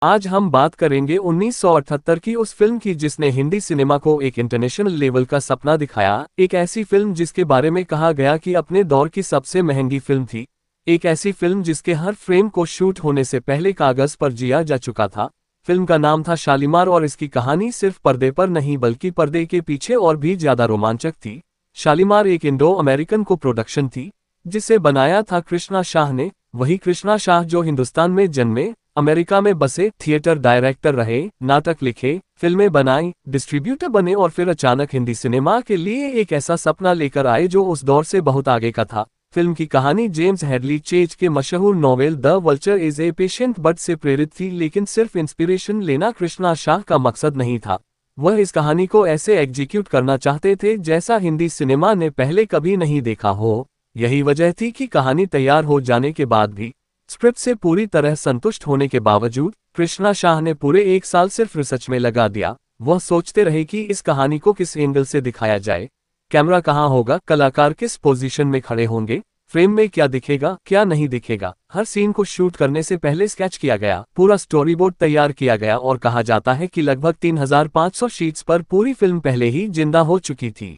आज हम बात करेंगे 1978 की उस फिल्म की जिसने हिंदी सिनेमा को एक इंटरनेशनल लेवल का सपना दिखाया। एक ऐसी फिल्म जिसके बारे में कहा गया कि अपने दौर की सबसे महंगी फिल्म थी। एक ऐसी फिल्म जिसके हर फ्रेम को शूट होने से पहले कागज पर जिया जा चुका था। फिल्म का नाम था शालीमार और इसकी कहानी सिर्फ पर्दे पर नहीं बल्कि पर्दे के पीछे और भी ज्यादा रोमांचक थी। शालीमार एक इंडो अमेरिकन को प्रोडक्शन थी जिसे बनाया था कृष्णा शाह ने। वही कृष्णा शाह जो हिंदुस्तान में जन्मे, अमेरिका में बसे, थिएटर डायरेक्टर रहे, नाटक लिखे, फिल्में बनाई, डिस्ट्रीब्यूटर बने और फिर अचानक हिंदी सिनेमा के लिए एक ऐसा सपना लेकर आए जो उस दौर से बहुत आगे का था। फिल्म की कहानी जेम्स हेडली चेज के मशहूर novel the vulture is a patient bird से प्रेरित थी, लेकिन सिर्फ इंस्पिरेशन लेना कृष्णा शाह का मकसद नहीं था। वह इस कहानी को ऐसे एग्जीक्यूट करना चाहते थे जैसा हिंदी सिनेमा ने पहले कभी नहीं देखा हो। यही वजह थी कि कहानी तैयार हो जाने के बाद भी, स्क्रिप्ट से पूरी तरह संतुष्ट होने के बावजूद, कृष्णा शाह ने पूरे 1 साल सिर्फ रिसर्च में लगा दिया। वह सोचते रहे कि इस कहानी को किस एंगल से दिखाया जाए, कैमरा कहाँ होगा, कलाकार किस पोजीशन में खड़े होंगे, फ्रेम में क्या दिखेगा क्या नहीं दिखेगा। हर सीन को शूट करने से पहले स्केच किया गया, पूरा स्टोरी बोर्ड तैयार किया गया और कहा जाता है कि लगभग 3500 शीट्स पर पूरी फिल्म पहले ही जिंदा हो चुकी थी।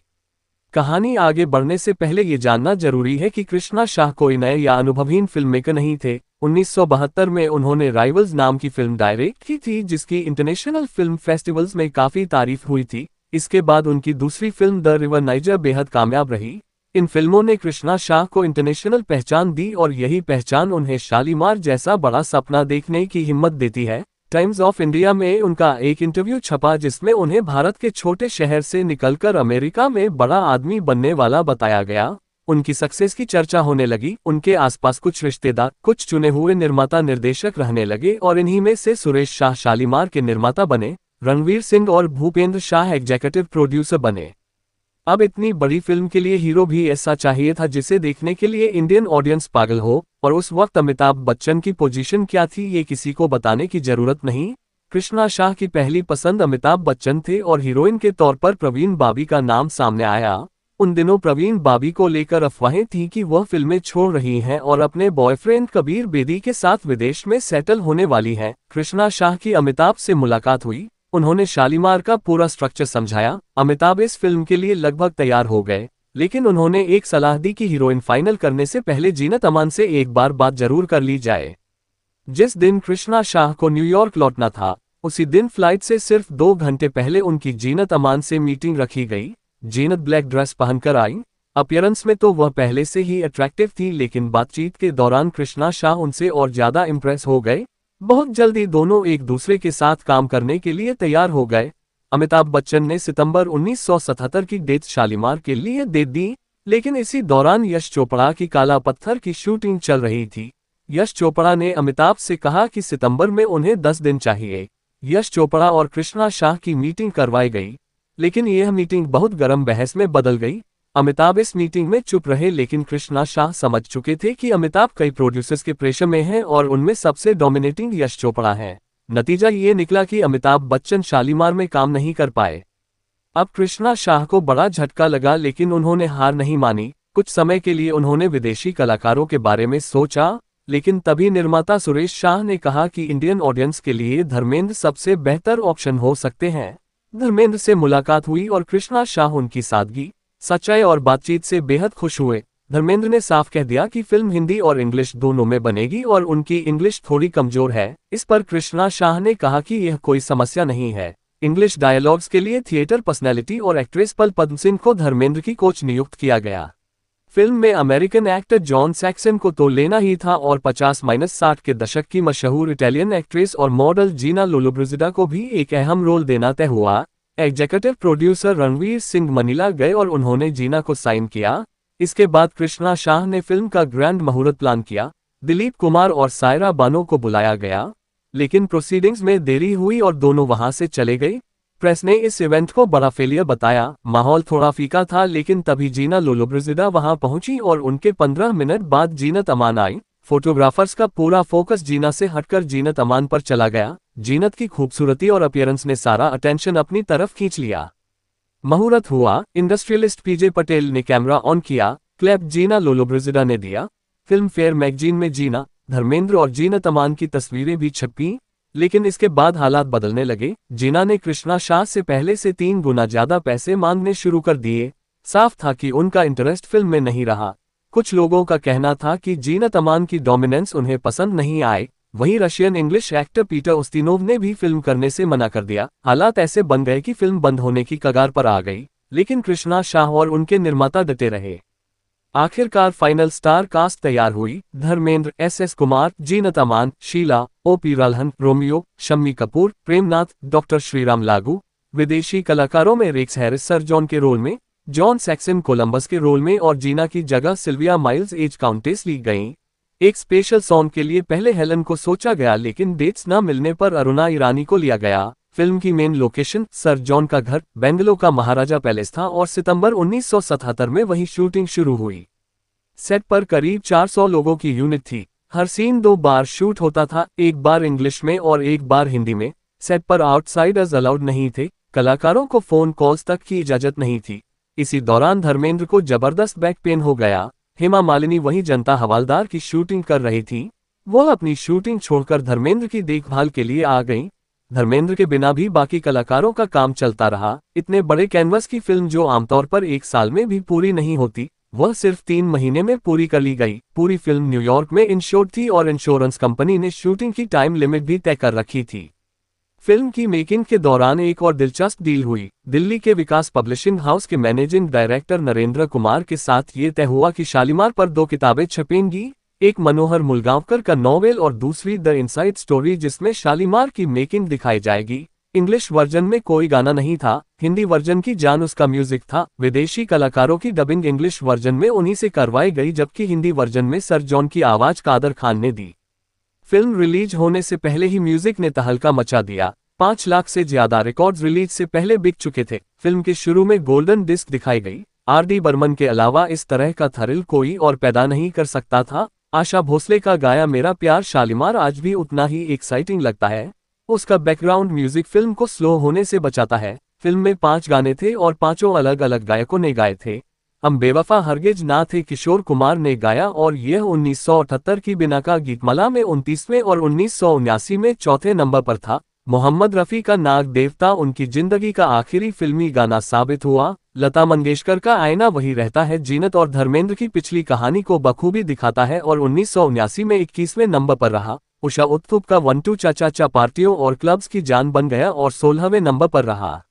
कहानी आगे बढ़ने से पहले ये जानना जरूरी है कि कृष्णा शाह कोई नए या अनुभवहीन फिल्म मेकर नहीं थे। 1972 में उन्होंने राइवल्स नाम की फिल्म डायरेक्ट की थी जिसकी इंटरनेशनल फिल्म फेस्टिवल्स में काफी तारीफ हुई थी। इसके बाद उनकी दूसरी फिल्म द रिवर नाइजर बेहद कामयाब रही। इन फिल्मों ने कृष्णा शाह को इंटरनेशनल पहचान दी और यही पहचान उन्हें शालीमार जैसा बड़ा सपना देखने की हिम्मत देती है। टाइम्स ऑफ इंडिया में उनका एक इंटरव्यू छपा जिसमें उन्हें भारत के छोटे शहर से निकलकर अमेरिका में बड़ा आदमी बनने वाला बताया गया। उनकी सक्सेस की चर्चा होने लगी। उनके आसपास कुछ रिश्तेदार, कुछ चुने हुए निर्माता निर्देशक रहने लगे और इन्हीं में से सुरेश शाह शालीमार के निर्माता बने। रणवीर सिंह और भूपेंद्र शाह एग्जीक्यूटिव प्रोड्यूसर बने। अब इतनी बड़ी फिल्म के लिए हीरो भी ऐसा चाहिए था जिसे देखने के लिए इंडियन ऑडियंस पागल हो, और उस वक्त अमिताभ बच्चन की पोजीशन क्या थी ये किसी को बताने की जरूरत नहीं। कृष्णा शाह की पहली पसंद अमिताभ बच्चन थे और हीरोइन के तौर पर प्रवीण बाबी का नाम सामने आया। उन दिनों प्रवीण बाबी को लेकर अफवाहें थी कि वह फिल्में छोड़ रही हैं और अपने बॉयफ्रेंड कबीर बेदी के साथ विदेश में सेटल होने वाली हैं। कृष्णा शाह की अमिताभ से मुलाकात हुई, उन्होंने शालीमार का पूरा स्ट्रक्चर समझाया। अमिताभ इस फिल्म के लिए लगभग तैयार हो गए, लेकिन उन्होंने एक सलाह दी कि हीरोइन फाइनल करने से पहले जीनत अमान से एक बार बात जरूर कर ली जाए। जिस दिन कृष्णा शाह को न्यूयॉर्क लौटना था, उसी दिन फ्लाइट से सिर्फ 2 घंटे पहले उनकी जीनत अमान से मीटिंग रखी गई। जीनत ब्लैक ड्रेस पहनकर आई। अपीयरेंस में तो वह पहले से ही अट्रैक्टिव थी, लेकिन बातचीत के दौरान कृष्णा शाह उनसे और ज्यादा इम्प्रेस हो गए। बहुत जल्दी दोनों एक दूसरे के साथ काम करने के लिए तैयार हो गए। अमिताभ बच्चन ने सितंबर 1977 की डेट शालीमार के लिए दे दी, लेकिन इसी दौरान यश चोपड़ा की काला पत्थर की शूटिंग चल रही थी। यश चोपड़ा ने अमिताभ से कहा कि सितंबर में उन्हें 10 दिन चाहिए। यश चोपड़ा और कृष्णा शाह की मीटिंग करवाई गई, लेकिन यह मीटिंग बहुत गर्म बहस में बदल गई। अमिताभ इस मीटिंग में चुप रहे, लेकिन कृष्णा शाह समझ चुके थे कि अमिताभ कई प्रोड्यूसर्स के प्रेशर में हैं और उनमें सबसे डोमिनेटिंग यश चोपड़ा है। नतीजा ये निकला कि अमिताभ बच्चन शालीमार में काम नहीं कर पाए। अब कृष्णा शाह को बड़ा झटका लगा, लेकिन उन्होंने हार नहीं मानी। कुछ समय के लिए उन्होंने विदेशी कलाकारों के बारे में सोचा, लेकिन तभी निर्माता सुरेश शाह ने कहा कि इंडियन ऑडियंस के लिए धर्मेंद्र सबसे बेहतर ऑप्शन हो सकते हैं। धर्मेंद्र से मुलाकात हुई और कृष्णा शाह उनकी सादगी, सच्चाई और बातचीत से बेहद खुश हुए। धर्मेंद्र ने साफ कह दिया कि फिल्म हिंदी और इंग्लिश दोनों में बनेगी और उनकी इंग्लिश थोड़ी कमजोर है। इस पर कृष्णा शाह ने कहा कि यह कोई समस्या नहीं है। इंग्लिश डायलॉग्स के लिए थिएटर पर्सनैलिटी और एक्ट्रेस पल पद्म सिंह को धर्मेंद्र की कोच नियुक्त किया गया। फिल्म में अमेरिकन एक्टर जॉन सैक्सन को तो लेना ही था और 50-60 के दशक की मशहूर इटालियन एक्ट्रेस और मॉडल जीना लोलोब्रिजिडा को भी एक अहम रोल देना तय हुआ। Executive producer Ranveer Singh Manila गए और उन्होंने जीना को साइन किया। इसके बाद कृष्णा शाह ने फिल्म का ग्रैंड मुहूर्त प्लान किया। दिलीप कुमार और सायरा बानो को बुलाया गया, लेकिन प्रोसीडिंग्स में देरी हुई और दोनों वहां से चले गए। प्रेस ने इस इवेंट को बड़ा फेलियर बताया। माहौल थोड़ा फीका था, लेकिन तभी जीना लोलोब्रिजिडा वहां पहुंची और उनके 15 मिनट बाद जीनत अमान आई। फोटोग्राफर्स का पूरा फोकस जीना से हटकर जीनत अमान पर चला गया। जीनत की खूबसूरती और अपीयरेंस ने सारा अटेंशन अपनी तरफ खींच लिया। मुहूर्त हुआ, इंडस्ट्रियलिस्ट पीजे पटेल ने कैमरा ऑन किया, क्लैप जीना लोलोब्रिजिडा ने दिया। फिल्म फेयर मैगजीन में जीना, धर्मेंद्र और जीनत अमान की तस्वीरें भी छपी। लेकिन इसके बाद हालात बदलने लगे। जीना ने कृष्णा शाह से पहले से 3 गुना ज्यादा पैसे मांगने शुरू कर दिए। साफ था कि उनका इंटरेस्ट फिल्म में नहीं रहा। कुछ लोगों का कहना था कि जीनत अमान की डोमिनेंस उन्हें पसंद नहीं आए। वहीं रशियन इंग्लिश एक्टर पीटर उस्तिनोव ने भी फिल्म करने से मना कर दिया। हालात ऐसे बन गए कि फिल्म बंद होने की कगार पर आ गई, लेकिन कृष्णा शाह और उनके निर्माता डटे रहे। आखिरकार फाइनल स्टार कास्ट तैयार हुई। Dharmendra, S Kumar, Zeenat Aman, Sheela, O P. Ralhan, Romeo, Shammi Kapoor, Premnath, doctor Shriram Lagoo. विदेशी कलाकारों में रेक्स हैरिस सर जॉन के रोल में, जॉन सैक्सन कोलंबस के रोल में और जीना की जगह सिल्विया माइल्स एज काउंटेस ली गईं। एक स्पेशल सॉन्ग के लिए पहले हेलन को सोचा गया, लेकिन डेट्स न मिलने पर अरुणा ईरानी को लिया गया। फिल्म की मेन लोकेशन सर जॉन का घर बेंगलो का महाराजा पैलेस था और सितंबर 1977 में वही शूटिंग शुरू हुई। सेट पर करीब 400 लोगों की यूनिट थी। हर सीन 2 बार शूट होता था, एक बार इंग्लिश में और एक बार हिंदी में। सेट पर आउटसाइडर्स अलाउड नहीं थे। कलाकारों को फोन कॉल्स तक की इजाजत नहीं थी। इसी दौरान धर्मेंद्र को जबरदस्त बैक पेन हो गया। हेमा मालिनी वहीं जनता हवालदार की शूटिंग कर रही थी। वह अपनी शूटिंग छोड़कर धर्मेंद्र की देखभाल के लिए आ गईं। धर्मेंद्र के बिना भी बाकी कलाकारों का काम चलता रहा। इतने बड़े कैनवस की फिल्म जो आमतौर पर 1 साल में भी पूरी नहीं होती, वह सिर्फ 3 महीने में पूरी कर ली गई। पूरी फिल्म न्यूयॉर्क में इंश्योर्ड थी और इंश्योरेंस कंपनी ने शूटिंग की टाइम लिमिट भी तय कर रखी थी। फिल्म की मेकिंग के दौरान एक और दिलचस्प डील हुई। दिल्ली के विकास पब्लिशिंग हाउस के मैनेजिंग डायरेक्टर नरेंद्र कुमार के साथ ये तय हुआ कि शालीमार पर 2 किताबें छपेंगी, एक मनोहर मुलगांवकर का नॉवेल और दूसरी द इनसाइड स्टोरी, जिसमें शालीमार की मेकिंग दिखाई जाएगी। इंग्लिश वर्जन में कोई गाना नहीं था, हिंदी वर्जन की जान उसका म्यूजिक था। विदेशी कलाकारों की डबिंग इंग्लिश वर्जन में उन्हीं से करवाई गई, जबकि हिंदी वर्जन में सर जॉन की आवाज कादर खान ने दी। फिल्म रिलीज होने से पहले ही म्यूजिक ने तहलका मचा दिया। 5 लाख से ज्यादा रिकॉर्ड्स रिलीज से पहले बिक चुके थे। फिल्म के शुरू में गोल्डन डिस्क दिखाई गई। आर.डी. बर्मन के अलावा इस तरह का थ्रिल कोई और पैदा नहीं कर सकता था। आशा भोसले का गाया मेरा प्यार शालीमार आज भी उतना ही एक्साइटिंग लगता है। उसका बैकग्राउंड म्यूजिक फिल्म को स्लो होने से बचाता है। फिल्म में 5 गाने थे और 5 अलग अलग गायकों ने गाए थे। हम बेवफा हरगिज ना थे किशोर कुमार ने गाया और यह 1978 की बिना का गीतमाला में 29वें और 1979 में 4थे नंबर पर था। मोहम्मद रफ़ी का नाग देवता उनकी जिंदगी का आखिरी फिल्मी गाना साबित हुआ। लता मंगेशकर का आईना वही रहता है जीनत और धर्मेंद्र की पिछली कहानी को बखूबी दिखाता है और 1979 में 21वें नंबर पर रहा। उषा उत्थुप का 1-2 चाचा पार्टियों और क्लब्स की जान बन गया और 16वें नंबर पर रहा।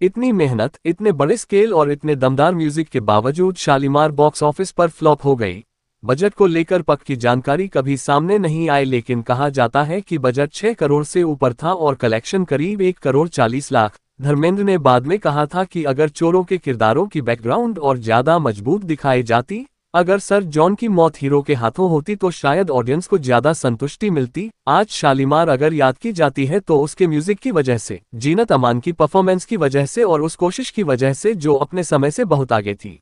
इतनी मेहनत, इतने बड़े स्केल और इतने दमदार म्यूजिक के बावजूद शालीमार बॉक्स ऑफिस पर फ्लॉप हो गई। बजट को लेकर पक्की जानकारी कभी सामने नहीं आई, लेकिन कहा जाता है कि बजट 6 करोड़ से ऊपर था और कलेक्शन करीब 1 करोड़ 40 लाख। धर्मेंद्र ने बाद में कहा था कि अगर चोरों के किरदारों की बैकग्राउंड और ज्यादा मजबूत दिखाई जाती, अगर सर जॉन की मौत हीरो के हाथों होती तो शायद ऑडियंस को ज्यादा संतुष्टि मिलती। आज शालीमार अगर याद की जाती है तो उसके म्यूजिक की वजह से, जीनत अमान की परफॉर्मेंस की वजह से और उस कोशिश की वजह से जो अपने समय से बहुत आगे थी।